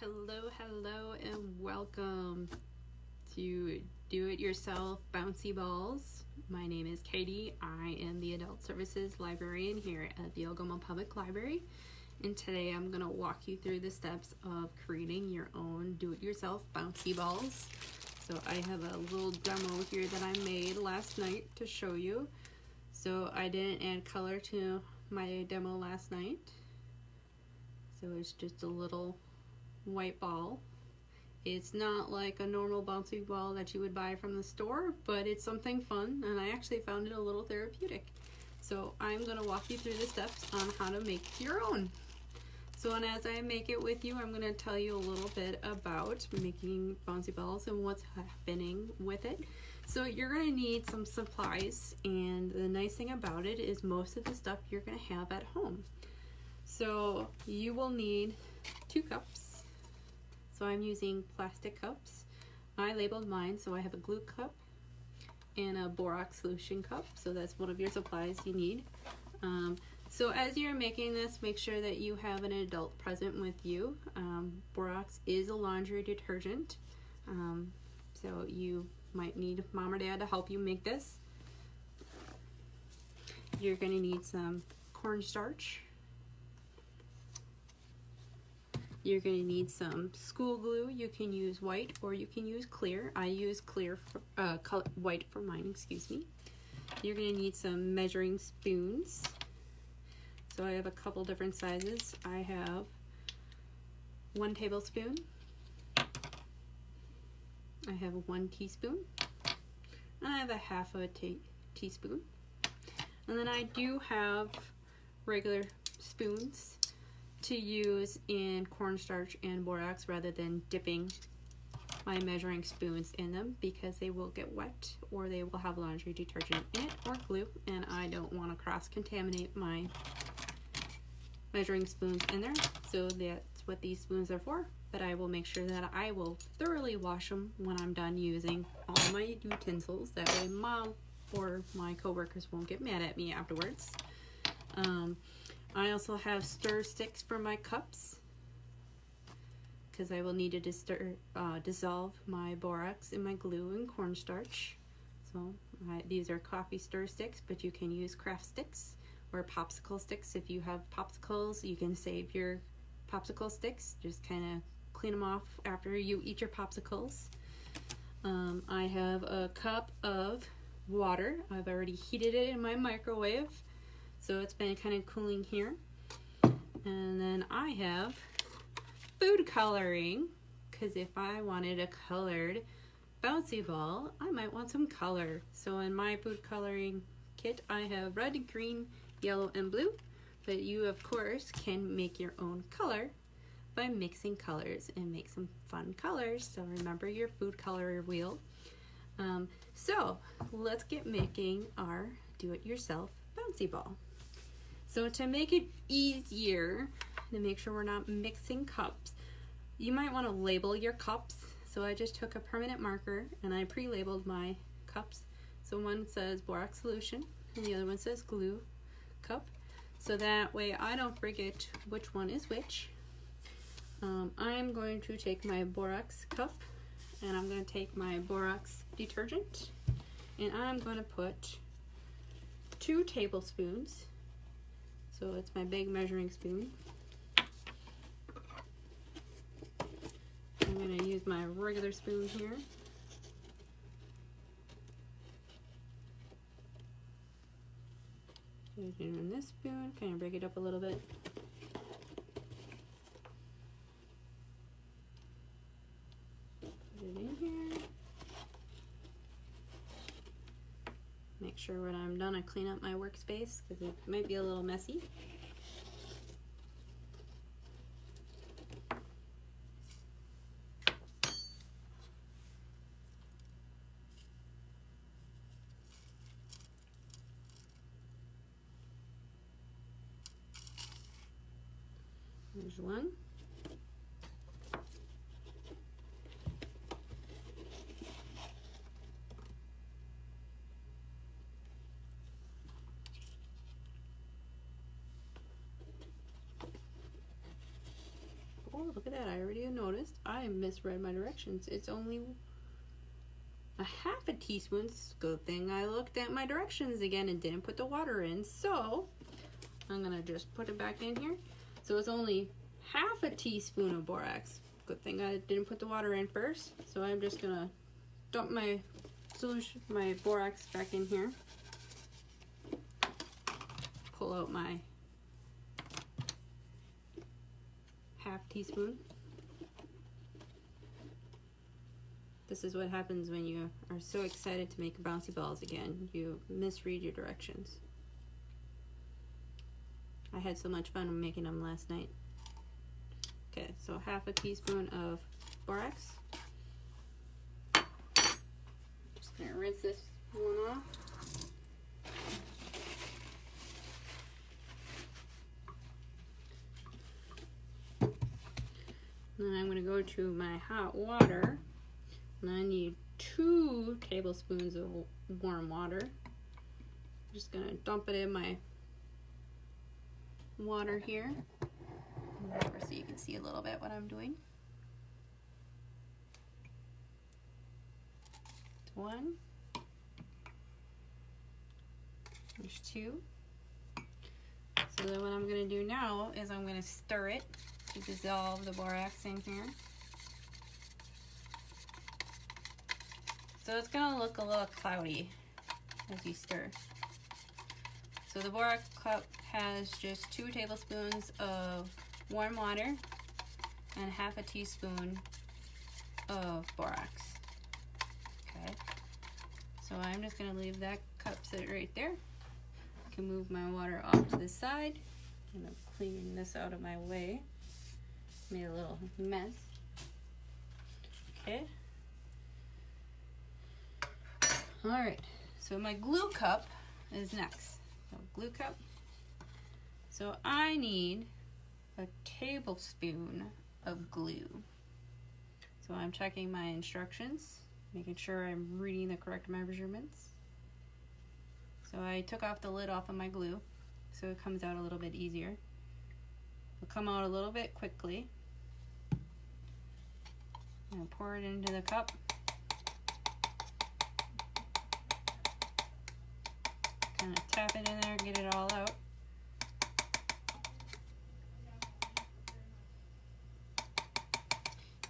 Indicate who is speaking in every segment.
Speaker 1: Hello, and welcome to Do-It-Yourself Bouncy Balls. My name is Katie. I am the Adult Services Librarian here at the Algoma Public Library. And today I'm going to walk you through the steps of creating your own do-it-yourself bouncy balls. So I have a little demo here that I made last night to show you. So I didn't add color to my demo last night. So it's just a little white ball. It's not like a normal bouncy ball that you would buy from the store, but it's something fun, and I actually found it a little therapeutic. So I'm going to walk you through the steps on how to make your own. So, and as I make it with you, I'm going to tell you a little bit about making bouncy balls and what's happening with it. So you're going to need some supplies, and the nice thing about it is most of the stuff you're going to have at home. So you will need 2 cups. So I'm using plastic cups. I labeled mine, so I have a glue cup and a borax solution cup. So that's one of your supplies you need. So as you're making this, make sure that you have an adult present with you. Borax is a laundry detergent. So you might need mom or dad to help you make this. You're going to need some cornstarch. You're going to need some school glue. You can use white or you can use clear. I use clear for, white for mine, excuse me. You're going to need some measuring spoons. So I have a couple different sizes. I have 1 tablespoon. I have 1 teaspoon. And I have a half of a teaspoon. And then I do have regular spoons to use in cornstarch and borax rather than dipping my measuring spoons in them, because they will get wet or they will have laundry detergent in it or glue, and I don't want to cross-contaminate my measuring spoons in there. So that's what these spoons are for, but I will make sure that I will thoroughly wash them when I'm done using all my utensils. That way mom or my coworkers won't get mad at me afterwards. I also have stir sticks for my cups, because I will need to dissolve my borax in my glue and cornstarch. So these are coffee stir sticks, but you can use craft sticks or popsicle sticks. If you have popsicles, you can save your popsicle sticks. Just kind of clean them off after you eat your popsicles. I have a cup of water. I've already heated it in my microwave, so it's been kind of cooling here. And then I have food coloring, because if I wanted a colored bouncy ball, I might want some color. So in my food coloring kit, I have red, green, yellow, and blue. But you, of course, can make your own color by mixing colors and make some fun colors. So remember your food color wheel. So let's get making our do-it-yourself bouncy ball. So to make it easier, to make sure we're not mixing cups, you might want to label your cups. So I just took a permanent marker and I pre-labeled my cups. So one says borax solution and the other one says glue cup. So that way I don't forget which one is which. I'm going to take my borax cup and I'm going to take my borax detergent and I'm going to put 2 tablespoons. So it's my big measuring spoon. I'm going to use my regular spoon here. Using this spoon, kind of break it up a little bit. Put it in here. Make sure when I'm done I clean up my workspace, because it might be a little messy. There's one. Oh, look at that. I already noticed. I misread my directions. It's only a half a teaspoon. It's a good thing I looked at my directions again and didn't put the water in. So I'm gonna just put it back in here. So it's only half a teaspoon of borax. Good thing I didn't put the water in first. So I'm just gonna dump my solution, my borax back in here. Pull out my half teaspoon. This is what happens when you are so excited to make bouncy balls again. You misread your directions. I had so much fun making them last night. Okay, so half a teaspoon of borax. Just gonna rinse this one off. Then I'm gonna go to my hot water, and I need 2 tablespoons of warm water. I'm just gonna dump it in my water here, so you can see a little bit what I'm doing. That's 1. There's 2. So then what I'm gonna do now is I'm gonna stir it to dissolve the borax in here. So it's gonna look a little cloudy as you stir. So the borax cup has just 2 tablespoons of warm water and half a teaspoon of borax. Okay, so I'm just gonna leave that cup sit right there. I can move my water off to the side. I'm gonna clean this out of my way. Made a little mess. Okay. Alright, so my glue cup is next. So glue cup. So I need a tablespoon of glue. So I'm checking my instructions, making sure I'm reading the correct measurements. So I took off the lid off of my glue so it comes out a little bit easier. It'll come out a little bit quickly. I'm gonna pour it into the cup. Kind of tap it in there, get it all out.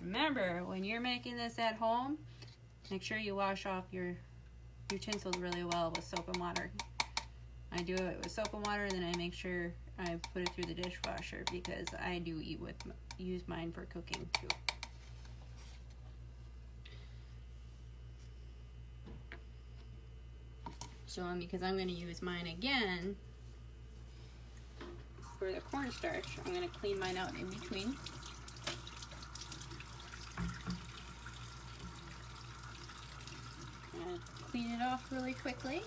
Speaker 1: Remember, when you're making this at home, make sure you wash off your utensils really well with soap and water. I do it with soap and water, and then I make sure I put it through the dishwasher because I do use mine for cooking too. So because I'm going to use mine again for the cornstarch, I'm going to clean mine out in between. And clean it off really quickly.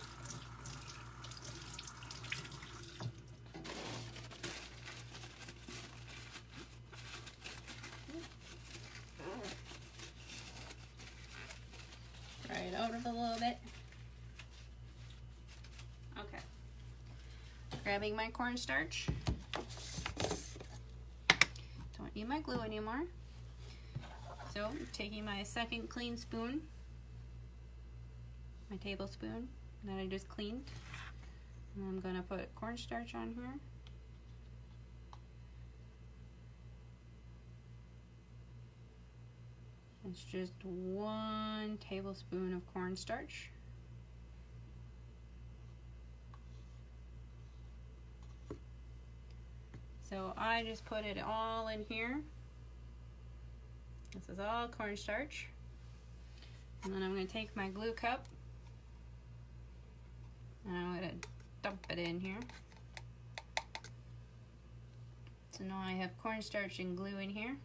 Speaker 1: Dry it out a little bit. Okay. Grabbing my cornstarch. Don't need my glue anymore. So taking my second clean spoon, my tablespoon that I just cleaned, and I'm gonna put cornstarch on here. It's just 1 tablespoon of cornstarch. So I just put it all in here. This is all cornstarch. And then I'm going to take my glue cup and I'm going to dump it in here. So now I have cornstarch and glue in here.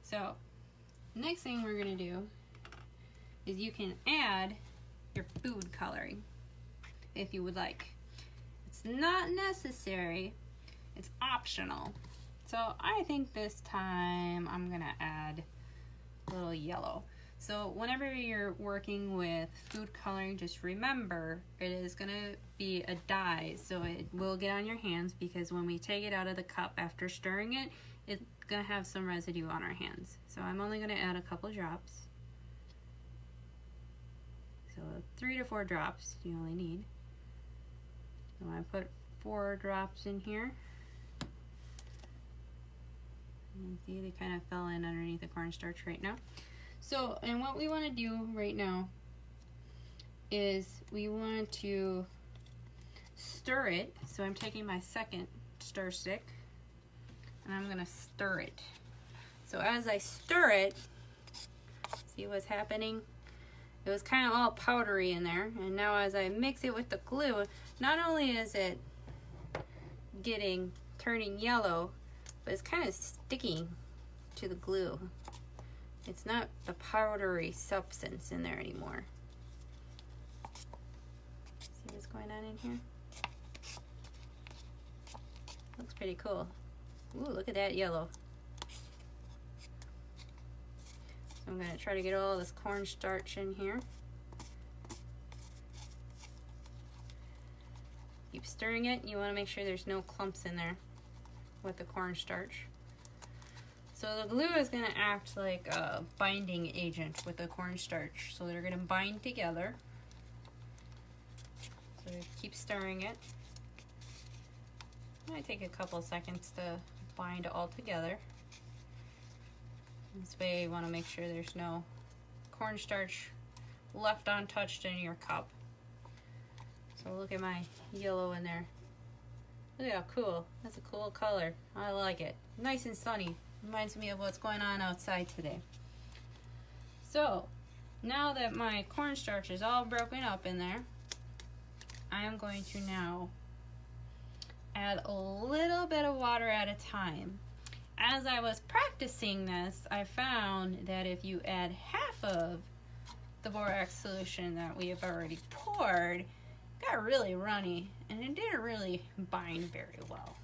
Speaker 1: So next thing we're going to do is you can add your food coloring if you would like. It's not necessary, it's optional. So I think this time I'm gonna add a little yellow. So whenever you're working with food coloring, just remember it is going to be a dye, so it will get on your hands, because when we take it out of the cup after stirring it, it's going to have some residue on our hands. So I'm only going to add a couple drops. So 3 to 4 drops you only need. So I put 4 drops in here. You see they kind of fell in underneath the cornstarch right now. So, and what we want to do right now is we want to stir it. So I'm taking my second stir stick and I'm going to stir it. So as I stir it, see what's happening? It was kind of all powdery in there, and now as I mix it with the glue, not only is it turning yellow, but it's kind of sticking to the glue. It's not the powdery substance in there anymore. See what's going on in here? Looks pretty cool. Ooh, look at that yellow. So I'm going to try to get all this cornstarch in here. Keep stirring it. You want to make sure there's no clumps in there with the cornstarch. So the glue is going to act like a binding agent with the cornstarch. So they're going to bind together. So keep stirring it. It might take a couple seconds to bind all together. This way you want to make sure there's no cornstarch left untouched in your cup. So look at my yellow in there. Look at how cool. That's a cool color. I like it. Nice and sunny. Reminds me of what's going on outside today. So now that my cornstarch is all broken up in there, I am going to now add a little bit of water at a time. As I was practicing this, I found that if you add half of the borax solution that we have already poured, it got really runny and it didn't really bind very well.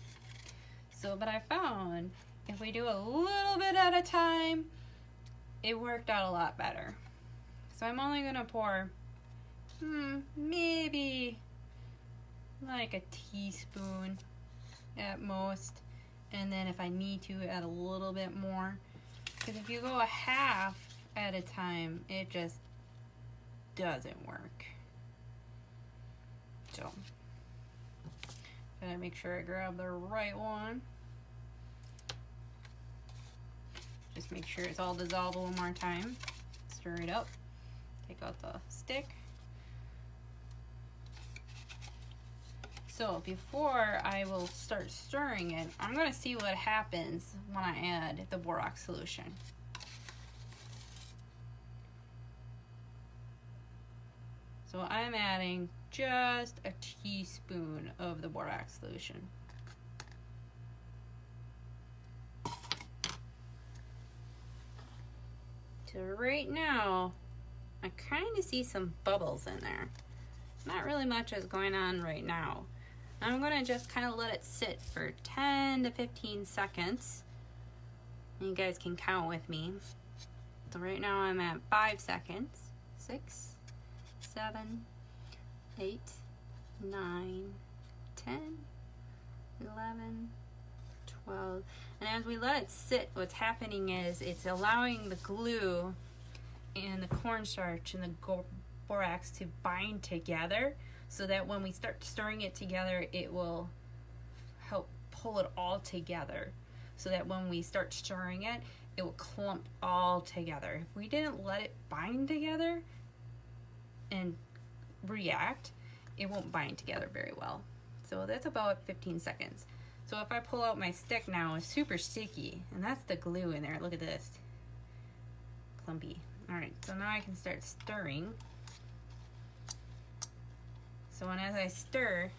Speaker 1: So, but I found if we do a little bit at a time, it worked out a lot better. So I'm only gonna pour maybe like a teaspoon at most. And then if I need to, add a little bit more. Because if you go a half at a time, it just doesn't work. So, gotta make sure I grab the right one. Just make sure it's all dissolved one more time. Stir it up. Take out the stick. So before I will start stirring it, I'm going to see what happens when I add the borax solution. So I'm adding just a teaspoon of the borax solution. So right now, I kind of see some bubbles in there. Not really much is going on right now. I'm going to just kind of let it sit for 10 to 15 seconds. You guys can count with me. So right now I'm at 5 seconds. 6, 7, 8, 9, 10, 11, 12. And as we let it sit, what's happening is it's allowing the glue and the cornstarch and the borax to bind together, so that when we start stirring it together, it will help pull it all together, so that when we start stirring it, it will clump all together. If we didn't let it bind together and react, it won't bind together very well. So that's about 15 seconds. So if I pull out my stick now, it's super sticky, and that's the glue in there. Look at this, clumpy. All right, so now I can start stirring. So when as I stir,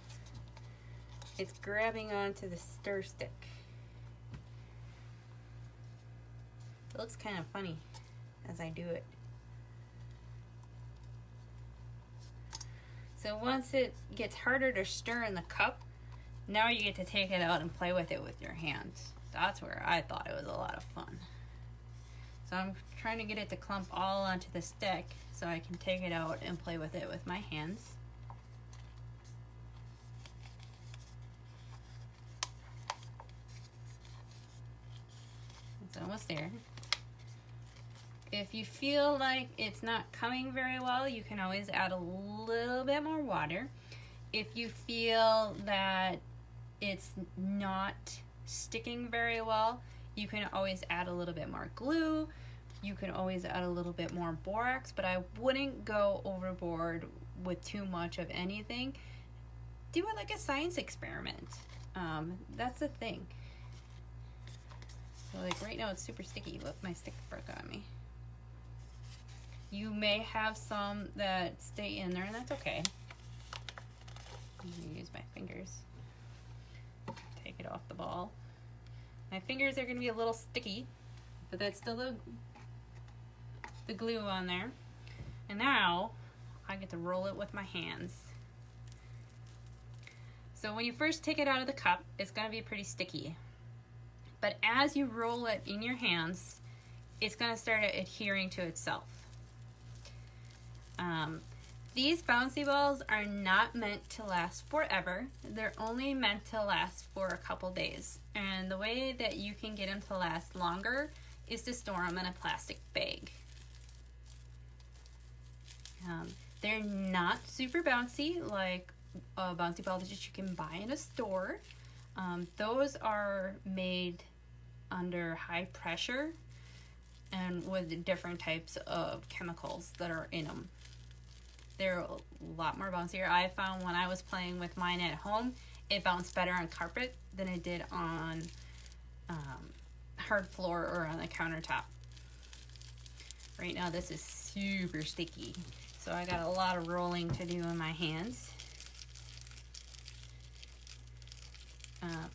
Speaker 1: it's grabbing onto the stir stick. It looks kind of funny as I do it. So once it gets harder to stir in the cup, now you get to take it out and play with it with your hands. That's where I thought it was a lot of fun. So I'm trying to get it to clump all onto the stick so I can take it out and play with it with my hands. It's almost there. If you feel like it's not coming very well, you can always add a little bit more water. If you feel that it's not sticking very well, you can always add a little bit more glue. You can always add a little bit more borax, but I wouldn't go overboard with too much of anything. Do it like a science experiment. That's the thing. So like right now it's super sticky. Look, my stick broke on me. You may have some that stay in there, and that's okay. I'm gonna use my fingers. Take it off the ball. My fingers are gonna be a little sticky, but that's still the glue on there. And now I get to roll it with my hands. So when you first take it out of the cup, it's gonna be pretty sticky. But as you roll it in your hands, it's gonna start adhering to itself. These bouncy balls are not meant to last forever. They're only meant to last for a couple days. And the way that you can get them to last longer is to store them in a plastic bag. They're not super bouncy like bouncy balls that you can buy in a store. Those are made under high pressure and with different types of chemicals that are in them. They're a lot more bouncier. I found when I was playing with mine at home, it bounced better on carpet than it did on hard floor or on the countertop. Right now this is super sticky, so I got a lot of rolling to do in my hands.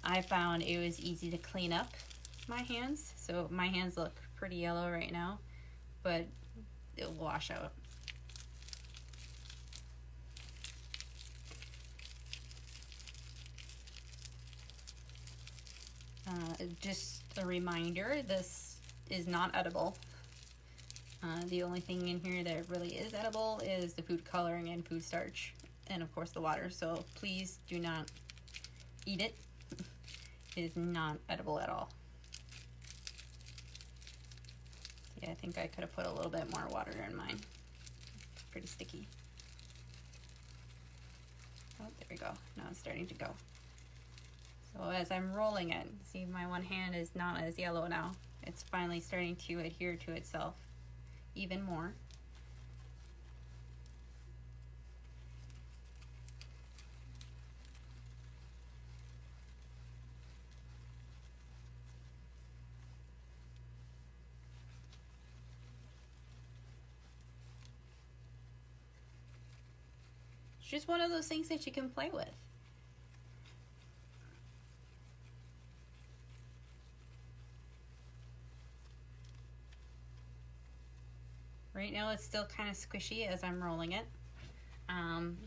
Speaker 1: I found it was easy to clean up my hands, so my hands look pretty yellow right now, but it'll wash out. Just a reminder, this is not edible. The only thing in here that really is edible is the food coloring and food starch, and of course the water, so please do not eat it. It is not edible at all. Yeah, I think I could have put a little bit more water in mine. It's pretty sticky. Oh, there we go. Now it's starting to go. So as I'm rolling it, see my one hand is not as yellow now. It's finally starting to adhere to itself even more. It's just one of those things that you can play with. Right now it's still kind of squishy as I'm rolling it.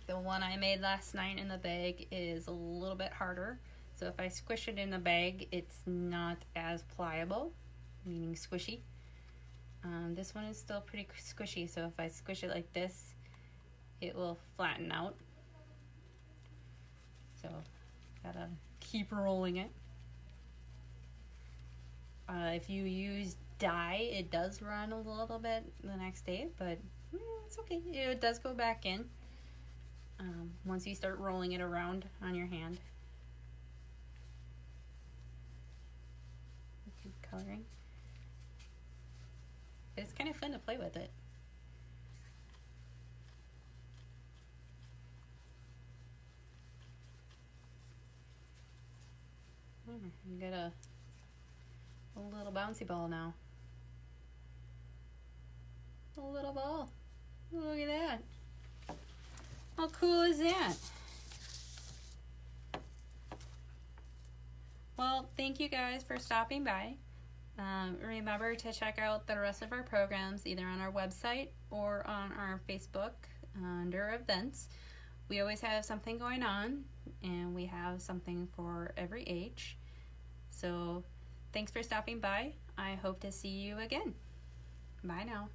Speaker 1: The one I made last night in the bag is a little bit harder. So if I squish it in the bag, it's not as pliable, meaning squishy. This one is still pretty squishy, so if I squish it like this, it will flatten out. So gotta keep rolling it. If you use dye, it does run a little bit the next day, but it's okay. It does go back in once you start rolling it around on your hand. Keep coloring. It's kind of fun to play with it. You got a little bouncy ball now. A little ball. Look at that. How cool is that? Well, thank you guys for stopping by. Remember to check out the rest of our programs either on our website or on our Facebook under events. We always have something going on, and we have something for every age. So thanks for stopping by. I hope to see you again. Bye now.